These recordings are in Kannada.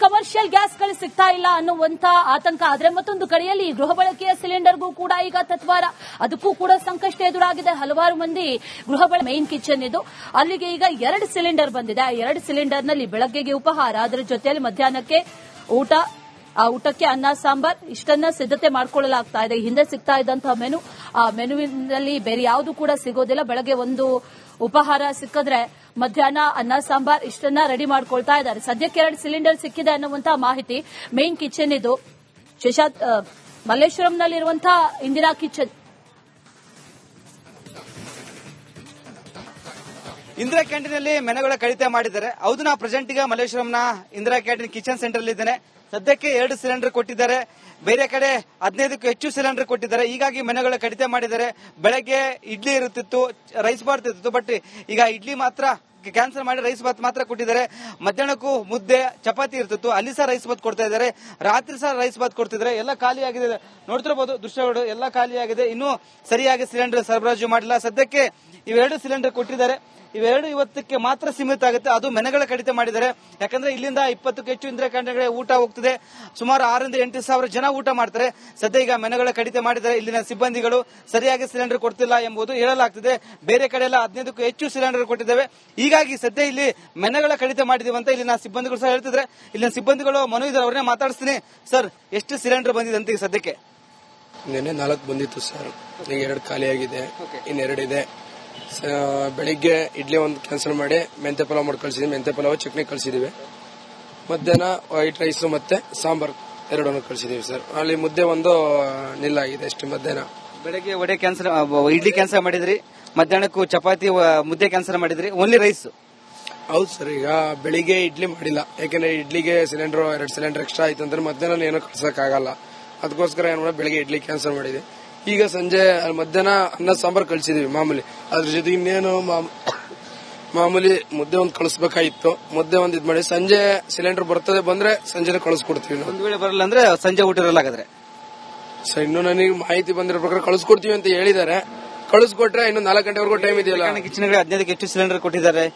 ಕಮರ್ಷಿಯಲ್ ಗ್ಯಾಸ್ಗಳು ಸಿಗ್ತಾ ಇಲ್ಲ ಅನ್ನುವಂತ ಆತಂಕ ಆದ್ರೆ ಮತ್ತೊಂದು ಕಡೆಯಲ್ಲಿ ಗೃಹ ಬಳಕೆಯ ಸಿಲಿಂಡರ್ಗೂ ಕೂಡ ಈಗ ತತ್ವಾರ, ಅದಕ್ಕೂ ಕೂಡ ಸಂಕಷ್ಟ ಎದುರಾಗಿದೆ. ಹಲವಾರು ಮಂದಿ ಗೃಹ ಬಳಕೆ ಮೈನ್ ಕಿಚನ್ ಇದು, ಅಲ್ಲಿಗೆ ಈಗ 2 ಸಿಲಿಂಡರ್ ಬಂದಿದೆ. ಆ 2 ಸಿಲಿಂಡರ್ನಲ್ಲಿ ಬೆಳಗ್ಗೆಗೆ ಉಪಹಾರ, ಅದರ ಜೊತೆಯಲ್ಲಿ ಮಧ್ಯಾಹ್ನಕ್ಕೆ ಊಟ, ಆ ಊಟಕ್ಕೆ ಅನ್ನ ಸಾಂಬಾರ್ ಇಷ್ಟನ್ನ ಸಿದ್ಧತೆ ಮಾಡಿಕೊಳ್ಳಲಾಗ್ತಾ ಇದೆ. ಹಿಂದೆ ಸಿಗ್ತಾ ಇದ್ದಂತಹ ಮೆನು, ಆ ಮೆನುವಿನಲ್ಲಿ ಬೇರೆ ಯಾವುದು ಕೂಡ ಸಿಗೋದಿಲ್ಲ. ಬೆಳಗ್ಗೆ ಒಂದು ಉಪಹಾರ ಸಿಕ್ಕಿದ್ರೆ ಮಧ್ಯಾಹ್ನ ಅನ್ನ ಸಾಂಬಾರ್ ಇಷ್ಟನ್ನ ರೆಡಿ ಮಾಡ್ಕೊಳ್ತಾ ಇದ್ದಾರೆ. ಸದ್ಯಕ್ಕೆ 2 ಸಿಲಿಂಡರ್ ಸಿಕ್ಕಿದೆ ಅನ್ನುವಂತಹ ಮಾಹಿತಿ. ಮೇನ್ ಕಿಚನ್ ಇದು ಮಲ್ಲೇಶ್ವರಂನಲ್ಲಿರುವಂತಹ ಇಂದಿರಾ ಕಿಚನ್. ಇಂದಿರಾ ಕ್ಯಾಂಟೀನಲ್ಲಿ ಮೆನುಗಳ ಕಡಿತ ಮಾಡಿದ್ದಾರೆ. ಹೌದು, ನಾ ಪ್ರೆಸೆಂಟ್ ಈಗ ಮಲ್ಲೇಶ್ವರಂನ ಇಂದಿರಾ ಕ್ಯಾಂಟೀನ್ ಕಿಚನ್ ಸೆಂಟರ್ ಇದ್ದೇನೆ. ಸದ್ಯಕ್ಕೆ 2 ಸಿಲಿಂಡರ್ ಕೊಟ್ಟಿದ್ದಾರೆ, ಬೇರೆ ಕಡೆ 15ಕ್ಕೂ ಹೆಚ್ಚು ಸಿಲಿಂಡರ್ ಕೊಟ್ಟಿದ್ದಾರೆ. ಹೀಗಾಗಿ ಮೆನುಗಳ ಕಡಿತ ಮಾಡಿದ್ದಾರೆ. ಬೆಳಗ್ಗೆ ಇಡ್ಲಿ ಇರುತ್ತಿತ್ತು, ರೈಸ್ ಬಾತ್ ಇರುತ್ತಿತ್ತು, ಬಟ್ ಈಗ ಇಡ್ಲಿ ಮಾತ್ರ ಕ್ಯಾನ್ಸಲ್ ಮಾಡಿ ರೈಸ್ ಬಾತ್ ಮಾತ್ರ ಕೊಟ್ಟಿದ್ದಾರೆ. ಮಧ್ಯಾಹ್ನಕ್ಕೂ ಮುದ್ದೆ ಚಪಾತಿ ಇರ್ತಿತ್ತು, ಅಲ್ಲಿ ಸಹ ರೈಸ್ ಬಾತ್ ಕೊಡ್ತಾ ಇದ್ದಾರೆ. ರಾತ್ರಿ ಸಹ ರೈಸ್ ಬಾತ್ ಕೊಡ್ತಿದ್ದಾರೆ. ಎಲ್ಲ ಖಾಲಿ ಆಗಿದೆ, ನೋಡ್ತಿರಬಹುದು ದೃಶ್ಯಗಳು, ಎಲ್ಲ ಖಾಲಿ ಆಗಿದೆ. ಇನ್ನೂ ಸರಿಯಾಗಿ ಸಿಲಿಂಡರ್ ಸರಬರಾಜು ಮಾಡಿಲ್ಲ. ಸದ್ಯಕ್ಕೆ ಇವೆರಡು ಸಿಲಿಂಡರ್ ಕೊಟ್ಟಿದ್ದಾರೆ. ಇವೆರಡು ಇವತ್ತಕ್ಕೆ ಮಾತ್ರ ಸೀಮಿತ ಆಗುತ್ತೆ. ಅದು ಮೆನುಗಳ ಕಡಿತ ಮಾಡಿದ್ದಾರೆ. ಯಾಕಂದ್ರೆ ಇಲ್ಲಿಂದ 20ಕ್ಕೂ ಹೆಚ್ಚು ಇಂದಿರಾ ಕ್ಯಾಂಟೀನ್ಗಳಿಗೆ ಊಟ ಹೋಗ್ತದೆ. ಸುಮಾರು 6 ರಿಂದ 8 ಸಾವಿರ ಜನ ಊಟ ಮಾಡ್ತಾರೆ. ಸದ್ಯ ಈಗ ಮೆನುಗಳ ಕಡಿತ ಮಾಡಿದ್ದಾರೆ. ಇಲ್ಲಿನ ಸಿಬ್ಬಂದಿಗಳು ಸರಿಯಾಗಿ ಸಿಲಿಂಡರ್ ಕೊಡ್ತಿಲ್ಲ ಎಂಬುದು ಹೇಳಲಾಗ್ತಿದೆ. ಬೇರೆ ಕಡೆ ಎಲ್ಲ 15ಕ್ಕೂ ಹೆಚ್ಚು ಸಿಲಿಂಡರ್ ಕೊಟ್ಟಿದ್ದೇವೆ. ಹೀಗಾಗಿ ಸದ್ಯ ಇಲ್ಲಿ ಮೆನುಗಳ ಕಡಿತ ಮಾಡಿದೀವಿ ಅಂತ ಇಲ್ಲಿನ ಸಿಬ್ಬಂದಿಗಳು ಸಹ ಹೇಳ್ತಿದ್ರೆ. ಇಲ್ಲಿನ ಸಿಬ್ಬಂದಿಗಳು ಮನು ಇದ್ದಾರೆ, ಅವ್ರನ್ನೇ ಮಾತಾಡಿಸ್ತೀನಿ. ಸರ್, ಎಷ್ಟು ಸಿಲಿಂಡರ್ ಬಂದಿದೆ ಅಂತ ಈಗ ಸದ್ಯಕ್ಕೆ? ನಿನ್ನೆ 4 ಬಂದಿತ್ತು ಸರ್, ಈಗ 2 ಖಾಲಿ ಆಗಿದೆ, ಇನ್ನು 2 ಇದೆ. ಬೆಳಿಗ್ಗೆ ಇಡ್ಲಿ ಒಂದು ಕ್ಯಾನ್ಸಲ್ ಮಾಡಿ ಮೆಂತೆ ಪಲಾವ್ ಮಾಡಿ ಕಳಿಸಿದ್ವಿ. ಮೆಂತೆ ಪಲಾವ್ ಚಟ್ನಿ ಕಳಿಸಿದೀವಿ. ಮಧ್ಯಾಹ್ನ ವೈಟ್ ರೈಸ್ ಮತ್ತೆ ಸಾಂಬಾರ್ 2 ಕಳಿಸಿದೀವಿ ಸರ್. ಅಲ್ಲಿ ಮುದ್ದೆ ಒಂದು ನಿಲ್ಲಾಗಿದೆ ಅಷ್ಟೇ. ಮಧ್ಯಾಹ್ನ ಬೆಳಗ್ಗೆ ವಡೆ ಕ್ಯಾನ್ಸಲ್, ಇಡ್ಲಿ ಕ್ಯಾನ್ಸಲ್ ಮಾಡಿದ್ರಿ, ಮಧ್ಯಾಹ್ನಕ್ಕೂ ಚಪಾತಿ ಮುದ್ದೆ ಕ್ಯಾನ್ಸಲ್ ಮಾಡಿದ್ರಿ, ಓನ್ಲಿ ರೈಸ್. ಹೌದು ಸರ್, ಈಗ ಬೆಳಿಗ್ಗೆ ಇಡ್ಲಿ ಮಾಡಿಲ್ಲ, ಯಾಕಂದ್ರೆ ಇಡ್ಲಿಗೆ ಸಿಲಿಂಡರ್ 2 ಸಿಲಿಂಡರ್ ಎಕ್ಸ್ಟ್ರಾ ಆಯ್ತು ಅಂದ್ರೆ ಮಧ್ಯಾಹ್ನ ಏನೋ ಕಳ್ಸಕ್ ಆಗಲ್ಲ. ಅದಕ್ಕೋಸ್ಕರ ಏನ್ ಮಾಡಿ ಬೆಳಿಗ್ಗೆ ಇಡ್ಲಿ ಕ್ಯಾನ್ಸಲ್ ಮಾಡಿದ್ವಿ. ಈಗ ಸಂಜೆ ಮಧ್ಯಾಹ್ನ ಅನ್ನ ಸಾಂಬಾರ್ ಕಳ್ಸಿದೀವಿ ಮಾಮೂಲಿ. ಅದ್ರ ಜೊತೆಗೆ ಇನ್ನೇನು ಮಾಮೂಲಿ ಮುದ್ದೆ ಒಂದು ಕಳಿಸ್ಬೇಕಾಗಿತ್ತು. ಮುದ್ದೆ ಒಂದು ಇದ್ ಮಾಡಿ ಸಂಜೆ ಸಿಲಿಂಡರ್ ಬರ್ತದೆ, ಬಂದ್ರೆ ಸಂಜೆ ಕಳಿಸ್ಕೊಡ್ತೀವಿ. ಒಂದ್ ವೇಳೆ ಬರಲ್ಲ ಅಂದ್ರೆ ಸಂಜೆ ಊಟ ಇರಲ್ಲ ಹಾಗಾದ್ರೆ? ಸರ್, ಇನ್ನು ನನಗೆ ಮಾಹಿತಿ ಬಂದಿರೋ ಪ್ರಕಾರ ಕಳಿಸ್ಕೊಡ್ತೀವಿ ಅಂತ ಹೇಳಿದ್ದಾರೆ. ಕಳಿಸ್ಕೊಟ್ರೆ ಇನ್ನು 4 ಗಂಟೆವರೆಗೂ ಟೈಮ್ ಇದೆಯಲ್ಲ. ಕಿಚನ್ಗಳಿಗೆ 15ಕ್ಕೂ ಹೆಚ್ಚು ಸಿಲಿಂಡರ್ ಕೊಟ್ಟಿದ್ದಾರೆ.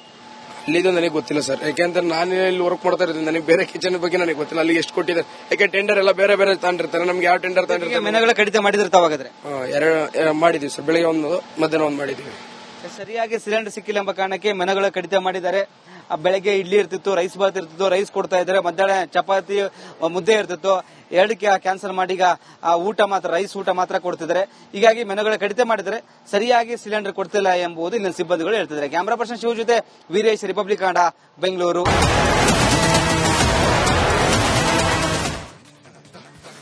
ಅಲ್ಲಿದು ನನಗೆ ಗೊತ್ತಿಲ್ಲ ಸರ್, ಯಾಕೆಂದ್ರೆ ನಾನು ಇಲ್ಲಿ ವರ್ಕ್ ಮಾಡ್ತಾ ಇರೋದು, ನನಗೆ ಬೇರೆ ಕಿಚನ್ ಬಗ್ಗೆ ನನಗೆ ಗೊತ್ತಿಲ್ಲ ಅಲ್ಲಿ ಎಷ್ಟು ಕೊಟ್ಟಿದ್ದಾರೆ. ಯಾಕೆ ಟೆಂಡರ್ ಎಲ್ಲ ಬೇರೆ ಬೇರೆ ತಗೊಂಡಿರ್ತಾರೆ, ನಮ್ಗೆ ಯಾವ ಟೆಂಡರ್ ತಗೊಂಡಿರ್ತಾರೆ. ಮೆನುಗಳ ಕಡಿತ ಮಾಡಿದಿರ್ತಾವಾಗಾದ್ರೆ? 2 ಮಾಡಿದೀವಿ ಸರ್, ಬೆಳಿಗ್ಗೆ ಒಂದು ಮಧ್ಯಾಹ್ನ ಒಂದು ಮಾಡಿದೀವಿ. ಸರಿಯಾಗಿ ಸಿಲಿಂಡರ್ ಸಿಕ್ಕಿಲ್ಲ ಎಂಬ ಕಾರಣಕ್ಕೆ ಮೆನುಗಳ ಕಡಿತ ಮಾಡಿದ್ದಾರೆ. ಬೆಳಗ್ಗೆ ಇಡ್ಲಿ ಇರ್ತಿತ್ತು, ರೈಸ್ ಬಾತ್ ಇರ್ತಿತ್ತು, ರೈಸ್ ಕೊಡ್ತಾ ಇದ್ದಾರೆ. ಮಧ್ಯಾಹ್ನ ಚಪಾತಿ ಮುದ್ದೆ ಇರ್ತಿತ್ತು, 2 ಕ್ಯಾನ್ಸಲ್ ಮಾಡಿ ಈಗ ಊಟ ಮಾತ್ರ, ರೈಸ್ ಊಟ ಮಾತ್ರ ಕೊಡ್ತಿದ್ದಾರೆ. ಹೀಗಾಗಿ ಮೆನುಗಳ ಕಡಿತ ಮಾಡಿದರೆ ಸರಿಯಾಗಿ ಸಿಲಿಂಡರ್ ಕೊಡ್ತಿಲ್ಲ ಎಂಬುದು ಇಲ್ಲಿನ ಸಿಬ್ಬಂದಿಗಳು ಹೇಳ್ತಿದ್ದಾರೆ. ಕ್ಯಾಮರಾ ಪರ್ಸನ್ ಶಿವ ಜೊತೆ ವೀರೇಶ್, ರಿಪಬ್ಲಿಕ್ ಕನ್ನಡ, ಬೆಂಗಳೂರು.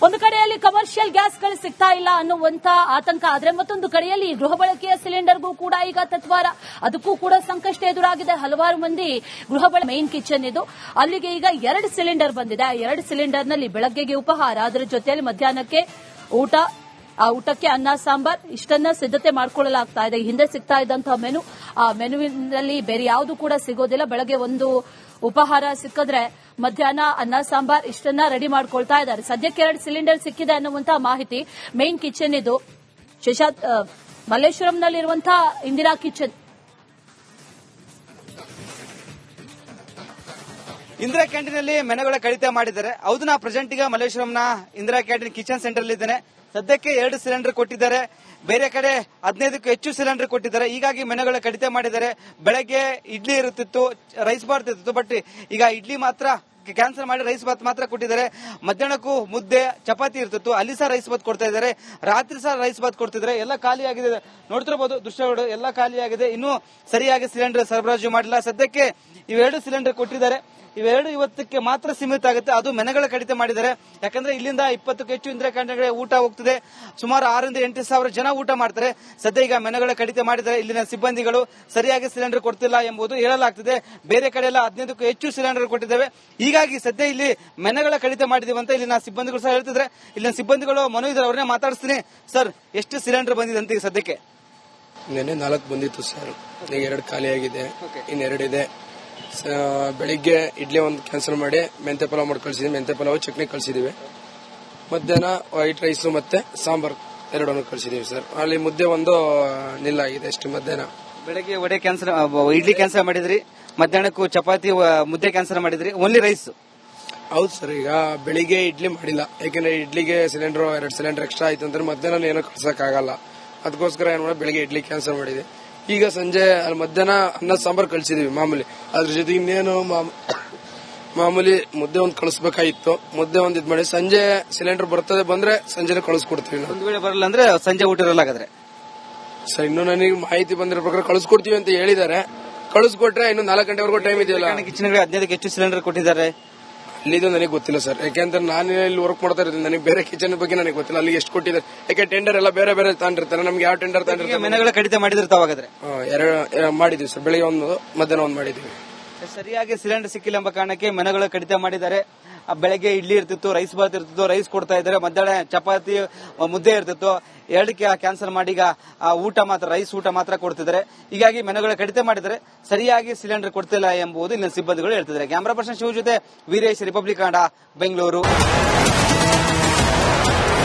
ಒಂದು ಕಡೆಯಲ್ಲಿ ಕಮರ್ಷಿಯಲ್ ಗ್ಯಾಸ್ಗಳು ಸಿಗ್ತಾ ಇಲ್ಲ ಅನ್ನುವಂತ ಆತಂಕ ಆದ್ರೆ ಮತ್ತೊಂದು ಕಡೆಯಲ್ಲಿ ಗೃಹ ಬಳಕೆಯ ಸಿಲಿಂಡರ್ಗೂ ಕೂಡ ಈಗ ತತ್ವಾರ, ಅದಕ್ಕೂ ಕೂಡ ಸಂಕಷ್ಟ ಎದುರಾಗಿದೆ. ಹಲವಾರು ಮಂದಿ ಗೃಹ ಬಳಕೆ ಮೈನ್ ಕಿಚನ್ ಇದು, ಅಲ್ಲಿಗೆ ಈಗ 2 ಸಿಲಿಂಡರ್ ಬಂದಿದೆ. ಆ 2 ಸಿಲಿಂಡರ್ನಲ್ಲಿ ಬೆಳಗ್ಗೆಗೆ ಉಪಹಾರ, ಅದರ ಜೊತೆಯಲ್ಲಿ ಮಧ್ಯಾಹ್ನಕ್ಕೆ ಊಟ, ಆ ಊಟಕ್ಕೆ ಅನ್ನ ಸಾಂಬಾರ್ ಇಷ್ಟನ್ನ ಸಿದ್ಧತೆ ಮಾಡಿಕೊಳ್ಳಲಾಗ್ತಾ ಇದೆ. ಹಿಂದೆ ಸಿಗ್ತಾ ಇದ್ದಂತಹ ಮೆನು, ಆ ಮೆನುವಿನಲ್ಲಿ ಬೇರೆ ಯಾವುದು ಕೂಡ ಸಿಗೋದಿಲ್ಲ. ಬೆಳಗ್ಗೆ ಒಂದು ಉಪಹಾರ ಸಿಕ್ಕಿದ್ರೆ ಮಧ್ಯಾಹ್ನ ಅನ್ನ ಸಾಂಬಾರ್ ಇಷ್ಟನ್ನ ರೆಡಿ ಮಾಡ್ಕೊಳ್ತಾ ಇದ್ದಾರೆ. ಸದ್ಯಕ್ಕೆ 2 ಸಿಲಿಂಡರ್ ಸಿಕ್ಕಿದೆ ಅನ್ನುವಂತಹ ಮಾಹಿತಿ. ಮೇನ್ ಕಿಚನ್ ಇದು ಮಲ್ಲೇಶ್ವರಂನಲ್ಲಿರುವಂತಹ ಇಂದಿರಾ ಕಿಚನ್. ಇಂದಿರಾ ಕ್ಯಾಂಟೀನಲ್ಲಿ ಮೆನುಗಳ ಕಡಿತ ಮಾಡಿದ್ದಾರೆ. ಹೌದು, ನಾ ಪ್ರೆಸೆಂಟ್ ಈಗ ಮಲ್ಲೇಶ್ವರಂನ ಇಂದಿರಾ ಕ್ಯಾಂಟೀನ್ ಕಿಚನ್ ಸೆಂಟರ್ ಇದ್ದೇನೆ. ಸದ್ಯಕ್ಕೆ 2 ಸಿಲಿಂಡರ್ ಕೊಟ್ಟಿದ್ದಾರೆ, ಬೇರೆ ಕಡೆ 15ಕ್ಕೂ ಹೆಚ್ಚು ಸಿಲಿಂಡರ್ ಕೊಟ್ಟಿದ್ದಾರೆ. ಹೀಗಾಗಿ ಮೆನುಗಳ ಕಡಿತ ಮಾಡಿದ್ದಾರೆ. ಬೆಳಗ್ಗೆ ಇಡ್ಲಿ ಇರುತ್ತಿತ್ತು, ರೈಸ್ ಬಾತ್ ಇರ್ತಿತ್ತು, ಬಟ್ ಈಗ ಇಡ್ಲಿ ಮಾತ್ರ ಕ್ಯಾನ್ಸಲ್ ಮಾಡಿ ರೈಸ್ ಬಾತ್ ಮಾತ್ರ ಕೊಟ್ಟಿದ್ದಾರೆ. ಮಧ್ಯಾಹ್ನಕ್ಕೂ ಮುದ್ದೆ ಚಪಾತಿ ಇರ್ತಿತ್ತು, ಅಲ್ಲಿ ಸಹ ರೈಸ್ ಬಾತ್ ಕೊಡ್ತಾ ಇದ್ದಾರೆ. ರಾತ್ರಿ ಸಹ ರೈಸ್ ಬಾತ್ ಕೊಡ್ತಿದ್ದಾರೆ. ಎಲ್ಲ ಖಾಲಿ ಆಗಿದೆ, ನೋಡ್ತಿರಬಹುದು ದೃಶ್ಯಗಳು, ಎಲ್ಲ ಖಾಲಿ ಆಗಿದೆ. ಇನ್ನೂ ಸರಿಯಾಗಿ ಸಿಲಿಂಡರ್ ಸರಬರಾಜು ಮಾಡಿಲ್ಲ. ಸದ್ಯಕ್ಕೆ ಇವೆರಡು ಸಿಲಿಂಡರ್ ಕೊಟ್ಟಿದ್ದಾರೆ. ಇವೆರಡು ಇವತ್ತಕ್ಕೆ ಮಾತ್ರ ಸೀಮಿತ ಆಗುತ್ತೆ. ಅದು ಮೆನುಗಳ ಕಡಿತ ಮಾಡಿದ್ದಾರೆ. ಯಾಕಂದ್ರೆ ಇಲ್ಲಿಂದ 20ಕ್ಕೂ ಹೆಚ್ಚು ಇಂದಿರಾ ಕ್ಯಾಂಟೀನ್ಗಳಿಗೆ ಊಟ ಹೋಗ್ತದೆ. ಸುಮಾರು 6 ರಿಂದ 8 ಸಾವಿರ ಜನ ಊಟ ಮಾಡ್ತಾರೆ. ಸದ್ಯ ಈಗ ಮೆನುಗಳ ಕಡಿತ ಮಾಡಿದ್ದಾರೆ. ಇಲ್ಲಿನ ಸಿಬ್ಬಂದಿಗಳು ಸರಿಯಾಗಿ ಸಿಲಿಂಡರ್ ಕೊಡ್ತಿಲ್ಲ ಎಂಬುದು ಹೇಳಲಾಗ್ತಿದೆ. ಬೇರೆ ಕಡೆ ಎಲ್ಲ 15ಕ್ಕೂ ಹೆಚ್ಚು ಸಿಲಿಂಡರ್ ಕೊಟ್ಟಿದ್ದೇವೆ. ಹೀಗಾಗಿ ಸದ್ಯ ಇಲ್ಲಿ ಮೆನುಗಳ ಕಡಿತ ಮಾಡಿದೀವಿ ಅಂತ ಇಲ್ಲಿನ ಸಿಬ್ಬಂದಿಗಳು ಸಹ ಹೇಳ್ತಿದ್ರೆ. ಇಲ್ಲಿನ ಸಿಬ್ಬಂದಿಗಳು ಮನು ಇದ್ದಾರೆ, ಅವ್ರನ್ನೇ ಮಾತಾಡಿಸ್ತೀನಿ. ಸರ್, ಎಷ್ಟು ಸಿಲಿಂಡರ್ ಬಂದಿದೆ ಅಂತ ಈಗ ಸದ್ಯಕ್ಕೆ? ನಿನ್ನೆ 4 ಬಂದಿತ್ತು ಸರ್, ಈಗ 2 ಖಾಲಿ ಆಗಿದೆ, ಇನ್ನು 2 ಇದೆ. ಬೆಳಿಗ್ಗೆ ಇಡ್ಲಿ ಒಂದು ಕ್ಯಾನ್ಸಲ್ ಮಾಡಿ ಮೆಂತೆ ಪಲಾವ್ ಮಾಡಿ ಕಳಿಸಿದ್ವಿ. ಮೆಂತೆ ಪಲಾವ್ ಚಟ್ನಿ ಕಳಿಸಿದೀವಿ. ಮಧ್ಯಾಹ್ನ ವೈಟ್ ರೈಸ್ ಮತ್ತೆ ಸಾಂಬಾರ್ 2 ಕಳಿಸಿದೀವಿ ಸರ್. ಅಲ್ಲಿ ಮುದ್ದೆ ಒಂದು ನಿಲ್ಲಾಗಿದೆ ಅಷ್ಟೇ. ಮಧ್ಯಾಹ್ನ ಬೆಳಗ್ಗೆ ವಡೆ ಕ್ಯಾನ್ಸಲ್, ಇಡ್ಲಿ ಕ್ಯಾನ್ಸಲ್ ಮಾಡಿದ್ರಿ, ಮಧ್ಯಾಹ್ನಕ್ಕೂ ಚಪಾತಿ ಮುದ್ದೆ ಕ್ಯಾನ್ಸಲ್ ಮಾಡಿದ್ರಿ, ಓನ್ಲಿ ರೈಸ್. ಹೌದು ಸರ್, ಈಗ ಬೆಳಿಗ್ಗೆ ಇಡ್ಲಿ ಮಾಡಿಲ್ಲ. ಯಾಕಂದ್ರೆ ಇಡ್ಲಿಗೆ ಸಿಲಿಂಡರ್ 2 ಸಿಲಿಂಡರ್ ಎಕ್ಸ್ಟ್ರಾ ಆಯ್ತು ಅಂದ್ರೆ ಮಧ್ಯಾಹ್ನ ಏನೋ ಕಳ್ಸಕ್ಕಾಗಲ್ಲ. ಅದಕ್ಕೋಸ್ಕರ ಏನ್ ಮಾಡಿ ಬೆಳಿಗ್ಗೆ ಇಡ್ಲಿ ಕ್ಯಾನ್ಸಲ್ ಮಾಡಿದೆ. ಈಗ ಸಂಜೆ ಮಧ್ಯಾಹ್ನ ಅನ್ನ ಸಾಂಬಾರ್ ಕಳ್ಸಿದೀವಿ ಮಾಮೂಲಿ. ಅದ್ರ ಜೊತೆಗೆ ಇನ್ನೇನು ಮಾಮೂಲಿ ಮುದ್ದೆ ಒಂದ್ ಕಳಿಸ್ಬೇಕಾಗಿತ್ತು. ಮುದ್ದೆ ಒಂದ್ ಇದ್ ಮಾಡಿ ಸಂಜೆ ಸಿಲಿಂಡರ್ ಬರ್ತದೆ, ಬಂದ್ರೆ ಸಂಜೆ ಕಳಿಸ್ಕೊಡ್ತೀವಿ. ಒಂದ್ ವೇಳೆ ಬರಲ್ಲ ಅಂದ್ರೆ ಸಂಜೆ ಊಟ ಇರಲ್ಲ ಹಾಗಾದ್ರೆ? ಸರ್, ಇನ್ನು ನನಗೆ ಮಾಹಿತಿ ಬಂದಿರೋ ಪ್ರಕಾರ ಕಳಿಸ್ಕೊಡ್ತೀವಿ ಅಂತ ಹೇಳಿದ್ದಾರೆ. ಕಳಿಸ್ಕೊಟ್ರೆ ಇನ್ನು 4 ಗಂಟೆವರೆಗೂ ಟೈಮ್ ಇದೆಯಲ್ಲ. ಕಿಚನ್ಗೆ 15ಕ್ಕೆ ಹೆಚ್ಚು ಸಿಲಿಂಡರ್ ಕೊಟ್ಟಿದ್ದಾರೆ. ಅಲ್ಲಿದು ನನಗೆ ಗೊತ್ತಿಲ್ಲ ಸರ್, ಯಾಕೆಂದ್ರೆ ನಾನು ಇಲ್ಲಿ ವರ್ಕ್ ಮಾಡ್ತಾ ಇರ್ತೀನಿ. ನನಗೆ ಬೇರೆ ಕಿಚನ್ ಬಗ್ಗೆ ನನಗೆ ಗೊತ್ತಿಲ್ಲ, ಅಲ್ಲಿ ಎಷ್ಟು ಕೊಟ್ಟಿದ್ದಾರೆ. ಯಾಕೆ ಟೆಂಡರ್ ಎಲ್ಲ ಬೇರೆ ಬೇರೆ ತಗೊಂಡಿರ್ತಾರೆ. ನಮ್ಗೆ ಯಾವ ಟೆಂಡರ್ ತಗೊಂಡಿರ್ತಾರೆ? ಮೆನುಗಳ ಕಡಿತ ಮಾಡಿದಿರ್ತಾವ ಹಾಗಾದ್ರೆ? ಎರಡು ಮಾಡಿದೀವಿ ಸರ್, ಬೆಳಿಗ್ಗೆ ಒಂದು ಮಧ್ಯಾಹ್ನ ಒಂದು ಮಾಡಿದೀವಿ. ಸರಿಯಾಗಿ ಸಿಲಿಂಡರ್ ಸಿಕ್ಕಿಲ್ಲ ಎಂಬ ಕಾರಣಕ್ಕೆ ಮೆನುಗಳ ಕಡಿತ ಮಾಡಿದ್ದಾರೆ. ಬೆಳಗ್ಗೆ ಇಡ್ಲಿ ಇರ್ತಿತ್ತು, ರೈಸ್ ಬಾತ್ ಇರ್ತಿತ್ತು, ರೈಸ್ ಕೊಡ್ತಾ ಇದ್ದಾರೆ. ಮಧ್ಯಾಹ್ನ ಚಪಾತಿ ಮುದ್ದೆ ಇರ್ತಿತ್ತು, ಎರಡಕ್ಕೆ ಕ್ಯಾನ್ಸಲ್ ಮಾಡಿ ಈಗ ಊಟ ಮಾತ್ರ, ರೈಸ್ ಊಟ ಮಾತ್ರ ಕೊಡ್ತಿದ್ದಾರೆ. ಹೀಗಾಗಿ ಮೆನುಗಳ ಕಡಿತ ಮಾಡಿದರೆ ಸರಿಯಾಗಿ ಸಿಲಿಂಡರ್ ಕೊಡ್ತಿಲ್ಲ ಎಂಬುದು ಇಲ್ಲಿನ ಸಿಬ್ಬಂದಿಗಳು ಹೇಳ್ತಿದ್ದಾರೆ. ಕ್ಯಾಮರಾ ಪರ್ಸನ್ ಶಿವ ಜೊತೆ ವೀರೇಶ್, ರಿಪಬ್ಲಿಕ್ ಕನ್ನಡ, ಬೆಂಗಳೂರು.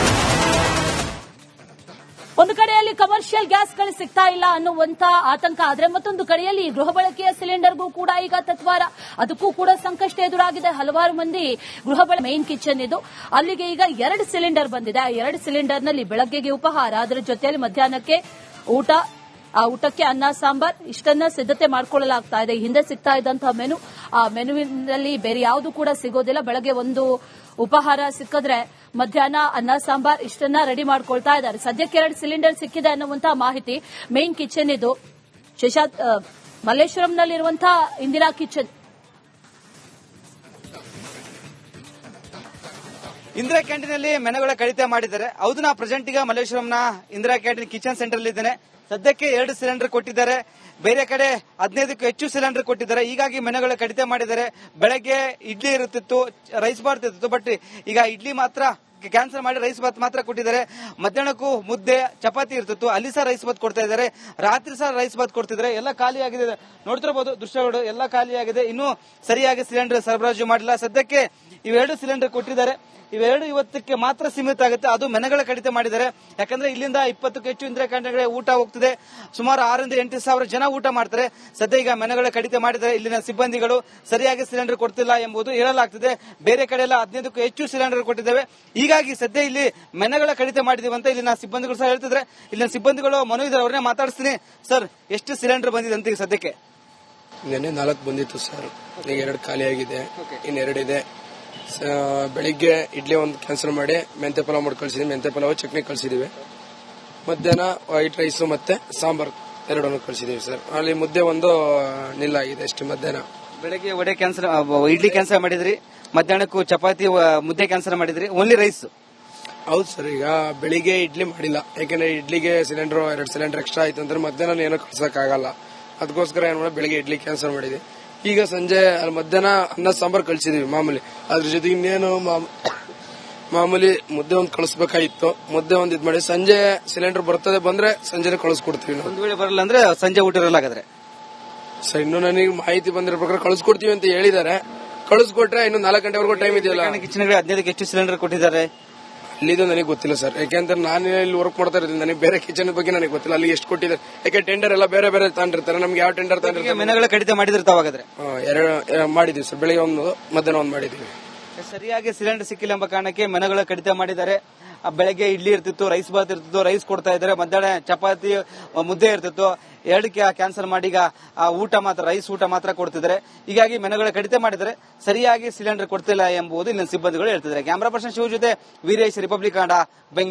ಒಂದು ಕಡೆಯಲ್ಲಿ ಕಮರ್ಷಿಯಲ್ ಗ್ಯಾಸ್ಗಳು ಸಿಗ್ತಾ ಇಲ್ಲ ಅನ್ನುವಂತ ಆತಂಕ ಆದ್ರೆ ಮತ್ತೊಂದು ಕಡೆಯಲ್ಲಿ ಗೃಹ ಬಳಕೆಯ ಸಿಲಿಂಡರ್ಗೂ ಕೂಡ ಈಗ ತತ್ವಾರ, ಅದಕ್ಕೂ ಕೂಡ ಸಂಕಷ್ಟ ಎದುರಾಗಿದೆ. ಹಲವಾರು ಮಂದಿ ಗೃಹ ಬಳಕೆ ಮೇನ್ ಕಿಚನ್ ಇದು, ಅಲ್ಲಿಗೆ ಈಗ 2 ಸಿಲಿಂಡರ್ ಬಂದಿದೆ. ಆ 2 ಸಿಲಿಂಡರ್ನಲ್ಲಿ ಬೆಳಗ್ಗೆಗೆ ಉಪಹಾರ, ಅದರ ಜೊತೆಯಲ್ಲಿ ಮಧ್ಯಾಹ್ನಕ್ಕೆ ಊಟ, ಆ ಊಟಕ್ಕೆ ಅನ್ನ ಸಾಂಬಾರ್ ಇಷ್ಟನ್ನ ಸಿದ್ಧತೆ ಮಾಡಿಕೊಳ್ಳಲಾಗ್ತಾ ಇದೆ. ಹಿಂದೆ ಸಿಗ್ತಾ ಇದ್ದಂತಹ ಮೆನು, ಆ ಮೆನುವಿನಲ್ಲಿ ಬೇರೆ ಯಾವುದು ಕೂಡ ಸಿಗೋದಿಲ್ಲ. ಬೆಳಗ್ಗೆ ಒಂದು ಉಪಹಾರ ಸಿಕ್ಕಿದ್ರೆ ಮಧ್ಯಾಹ್ನ ಅನ್ನ ಸಾಂಬಾರ್ ಇಷ್ಟನ್ನ ರೆಡಿ ಮಾಡ್ಕೊಳ್ತಾ ಇದ್ದಾರೆ. ಸದ್ಯಕ್ಕೆ 2 ಸಿಲಿಂಡರ್ ಸಿಕ್ಕಿದೆ ಅನ್ನುವಂತಹ ಮಾಹಿತಿ. ಮೇನ್ ಕಿಚನ್ ಇದು, ಮಲ್ಲೇಶ್ವರಂನಲ್ಲಿರುವಂತಹ ಇಂದಿರಾ ಕಿಚನ್. ಇಂದಿರಾ ಕ್ಯಾಂಟೀನಲ್ಲಿ ಮೆನುಗಳ ಕಡಿತ ಮಾಡಿದ್ದಾರೆ. ಹೌದು, ನಾ ಪ್ರೆಸೆಂಟ್ ಈಗ ಮಲ್ಲೇಶ್ವರಂನ ಇಂದಿರಾ ಕ್ಯಾಂಟೀನ್ ಕಿಚನ್ ಸೆಂಟರ್ ಅಲ್ಲಿ ಇದ್ದೇನೆ. ಸದ್ಯಕ್ಕೆ 2 ಸಿಲಿಂಡರ್ ಕೊಟ್ಟಿದ್ದಾರೆ. ಬೇರೆ ಕಡೆ 15ಕ್ಕೂ ಹೆಚ್ಚು ಸಿಲಿಂಡರ್ ಕೊಟ್ಟಿದ್ದಾರೆ. ಹೀಗಾಗಿ ಮೆನುಗಳ ಕಡಿತ ಮಾಡಿದ್ದಾರೆ. ಬೆಳಗ್ಗೆ ಇಡ್ಲಿ ಇರುತ್ತಿತ್ತು, ರೈಸ್ ಬಾತ್ ಇರ್ತಿತ್ತು. ಬಟ್ ಈಗ ಇಡ್ಲಿ ಮಾತ್ರ ಕ್ಯಾನ್ಸಲ್ ಮಾಡಿ ರೈಸ್ ಬಾತ್ ಮಾತ್ರ ಕೊಟ್ಟಿದ್ದಾರೆ. ಮಧ್ಯಾಹ್ನಕ್ಕೂ ಮುದ್ದೆ ಚಪಾತಿ ಇರ್ತಿತ್ತು, ಅಲ್ಲಿ ಸಹ ರೈಸ್ ಬಾತ್ ಕೊಡ್ತಾ ಇದ್ದಾರೆ. ರಾತ್ರಿ ಸಹ ರೈಸ್ ಬಾತ್ ಕೊಡ್ತಿದ್ದಾರೆ. ಎಲ್ಲ ಖಾಲಿ ಆಗಿದೆ, ನೋಡ್ತಿರಬಹುದು ದೃಶ್ಯಗಳು, ಎಲ್ಲ ಖಾಲಿ ಆಗಿದೆ. ಇನ್ನೂ ಸರಿಯಾಗಿ ಸಿಲಿಂಡರ್ ಸರಬರಾಜು ಮಾಡಿಲ್ಲ. ಸದ್ಯಕ್ಕೆ ಇವೆರಡು ಸಿಲಿಂಡರ್ ಕೊಟ್ಟಿದ್ದಾರೆ. ಇವೆರಡು ಇವತ್ತಕ್ಕೆ ಮಾತ್ರ ಸೀಮಿತ ಆಗುತ್ತೆ. ಅದು ಮೆನುಗಳ ಕಡಿತ ಮಾಡಿದ್ದಾರೆ. ಯಾಕಂದ್ರೆ ಇಲ್ಲಿಂದ 20ಕ್ಕೂ ಹೆಚ್ಚು ಇಂದಿರಾ ಕ್ಯಾಂಟೀನ್ಗಳಿಗೆ ಊಟ ಹೋಗ್ತಿದೆ. ಸುಮಾರು 6 ರಿಂದ 8 ಸಾವಿರ ಜನ ಊಟ ಮಾಡ್ತಾರೆ. ಸದ್ಯ ಈಗ ಮೆನುಗಳ ಕಡಿತ ಮಾಡಿದ್ದಾರೆ. ಇಲ್ಲಿನ ಸಿಬ್ಬಂದಿಗಳು ಸರಿಯಾಗಿ ಸಿಲಿಂಡರ್ ಕೊಡ್ತಿಲ್ಲ ಎಂಬುದು ಹೇಳಲಾಗ್ತಿದೆ. ಬೇರೆ ಕಡೆ ಎಲ್ಲ 15ಕ್ಕೂ ಹೆಚ್ಚು ಸಿಲಿಂಡರ್ ಕೊಟ್ಟಿದ್ದೇವೆ. ಹೀಗಾಗಿ ಸದ್ಯ ಇಲ್ಲಿ ಮೆನುಗಳ ಕಡಿತ ಮಾಡಿದೀವಿ ಅಂತ ಇಲ್ಲಿನ ಸಿಬ್ಬಂದಿಗಳು ಸಹ ಹೇಳ್ತಿದ್ರೆ. ಇಲ್ಲಿನ ಸಿಬ್ಬಂದಿಗಳು ಮನು ಇದ್ದಾರೆ, ಅವ್ರನ್ನೇ ಮಾತಾಡಿಸ್ತೀನಿ. ಸರ್, ಎಷ್ಟು ಸಿಲಿಂಡರ್ ಬಂದಿದೆ ಅಂತ ಈಗ ಸದ್ಯಕ್ಕೆ? ನೆನ್ನೆ 4 ಬಂದಿತ್ತು ಸರ್, ಈಗ 2 ಖಾಲಿ ಆಗಿದೆ, ಇನ್ನು 2 ಇದೆ. ಬೆಳಿಗ್ಗೆ ಇಡ್ಲಿ ಒಂದು ಕ್ಯಾನ್ಸಲ್ ಮಾಡಿ ಮೆಂತೆ ಪಲಾವ್ ಮಾಡಿ ಕಳ್ಸಿದೀವಿ. ಮೆಂತೆ ಪಲಾವ್ ಚಟ್ನಿ ಕಳ್ಸಿದೀವಿ. ಮಧ್ಯಾಹ್ನ ವೈಟ್ ರೈಸ್ ಮತ್ತೆ ಸಾಂಬಾರ್ 2 ಕಳ್ಸಿದೀವಿ ಸರ್. ಅಲ್ಲಿ ಮುದ್ದೆ ಒಂದು ನಿಲ್ಲಾಗಿದೆ ಅಷ್ಟೇ. ಮಧ್ಯಾಹ್ನ ಬೆಳಗ್ಗೆ ವಡೆ ಕ್ಯಾನ್ಸಲ್, ಇಡ್ಲಿ ಕ್ಯಾನ್ಸಲ್ ಮಾಡಿದ್ರಿ. ಮಧ್ಯಾಹ್ನಕ್ಕೂ ಚಪಾತಿ ಮುದ್ದೆ ಕ್ಯಾನ್ಸಲ್ ಮಾಡಿದ್ರಿ, ಓನ್ಲಿ ರೈಸ್? ಹೌದು ಸರ್, ಈಗ ಬೆಳಿಗ್ಗೆ ಇಡ್ಲಿ ಮಾಡಿಲ್ಲ. ಯಾಕಂದ್ರೆ ಇಡ್ಲಿಗೆ ಸಿಲಿಂಡರ್ 2 ಸಿಲಿಂಡರ್ ಎಕ್ಸ್ಟ್ರಾ ಆಯ್ತು ಅಂದ್ರೆ ಮಧ್ಯಾಹ್ನ ಏನೋ ಕಳ್ಸಕ್ಕಾಗಲ್ಲ. ಅದಕ್ಕೋಸ್ಕರ ಏನ್ ಮಾಡಿ ಬೆಳಿಗ್ಗೆ ಇಡ್ಲಿ ಕ್ಯಾನ್ಸಲ್ ಮಾಡಿದೆ. ಈಗ ಸಂಜೆ ಮಧ್ಯಾಹ್ನ ಅನ್ನ ಸಾಂಬಾರ್ ಕಳ್ಸಿದೀವಿ ಮಾಮೂಲಿ. ಅದ್ರ ಜೊತೆಗೆ ಇನ್ನೇನು ಮಾಮೂಲಿ ಮುದ್ದೆ ಒಂದ್ ಕಳಿಸ್ಬೇಕಾಗಿತ್ತು. ಮುದ್ದೆ ಒಂದ್ ಇದ್ ಮಾಡಿ ಸಂಜೆ ಸಿಲಿಂಡರ್ ಬರ್ತದೆ, ಬಂದ್ರೆ ಸಂಜೆ ಕಳಿಸ್ಕೊಡ್ತೀವಿ. ಒಂದ್ ವೇಳೆ ಬರಲ್ಲ ಅಂದ್ರೆ ಸಂಜೆ ಊಟ ಇರಲ್ಲ ಹಾಗಾದ್ರೆ? ಸರ್, ಇನ್ನು ನನಗೆ ಮಾಹಿತಿ ಬಂದಿರೋ ಪ್ರಕಾರ ಕಳಿಸ್ಕೊಡ್ತೀವಿ ಅಂತ ಹೇಳಿದ್ದಾರೆ. ಕಳಿಸ್ಕೊಟ್ರೆ ಇನ್ನು 4 ಗಂಟೆವರೆಗೂ ಟೈಮ್ ಇದೆಯಲ್ಲ. ಕಿಚನ್ಗೆ 15ಕ್ಕೆ ಹೆಚ್ಚು ಸಿಲಿಂಡರ್ ಕೊಟ್ಟಿದ್ದಾರೆ. ಅಲ್ಲಿದು ನನಗೆ ಗೊತ್ತಿಲ್ಲ ಸರ್, ಯಾಕೆಂದ್ರೆ ನಾನು ಇಲ್ಲಿ ವರ್ಕ್ ಮಾಡ್ತಾ ಇರ್ತೀನಿ. ನನಗೆ ಬೇರೆ ಕಿಚನ್ ಬಗ್ಗೆ ನನಗೆ ಗೊತ್ತಿಲ್ಲ, ಅಲ್ಲಿ ಎಷ್ಟು ಕೊಟ್ಟಿದ್ದಾರೆ. ಯಾಕೆ ಟೆಂಡರ್ ಎಲ್ಲ ಬೇರೆ ಬೇರೆ ತಗೊಂಡಿರ್ತಾರೆ. ನಮ್ಗೆ ಯಾವ ಟೆಂಡರ್ ತಗೊಂಡಿರ್ತಾರೆ? ಮೆನುಗಳ ಕಡಿತ ಮಾಡಿದಿರ್ತಾವ ಹಾಗಾದ್ರೆ? 2 ಮಾಡಿದೀವಿ ಸರ್, ಬೆಳಿಗ್ಗೆ ಒಂದು ಮಧ್ಯಾಹ್ನ ಒಂದು ಮಾಡಿದೀವಿ. ಸರಿಯಾಗಿ ಸಿಲಿಂಡರ್ ಸಿಕ್ಕಿಲ್ಲ ಎಂಬ ಕಾರಣಕ್ಕೆ ಮೆನುಗಳ ಕಡಿತ ಮಾಡಿದ್ದಾರೆ. ಬೆಳಗ್ಗೆ ಇಡ್ಲಿ ಇರ್ತಿತ್ತು, ರೈಸ್ ಬಾತ್ ಇರ್ತಿತ್ತು, ರೈಸ್ ಕೊಡ್ತಾ ಇದ್ದಾರೆ. ಮಧ್ಯಾಹ್ನ ಚಪಾತಿ ಮುದ್ದೆ ಇರ್ತಿತ್ತು, ಎರಡಕ್ಕೆ ಕ್ಯಾನ್ಸಲ್ ಮಾಡಿ ಈಗ ಊಟ ಮಾತ್ರ, ರೈಸ್ ಊಟ ಮಾತ್ರ ಕೊಡ್ತಿದ್ದಾರೆ. ಹೀಗಾಗಿ ಮೆನುಗಳ ಕಡಿತ ಮಾಡಿದರೆ ಸರಿಯಾಗಿ ಸಿಲಿಂಡರ್ ಕೊಡ್ತಿಲ್ಲ ಎಂಬುದು ಇಲ್ಲಿನ ಸಿಬ್ಬಂದಿಗಳು ಹೇಳ್ತಿದ್ದಾರೆ. ಕ್ಯಾಮರಾ ಪರ್ಸನ್ ಶಿವ ಜೊತೆ ವೀರೇಶ್, ರಿಪಬ್ಲಿಕ್ ಕನ್ನಡ, ಬೆಂಗಳೂರು.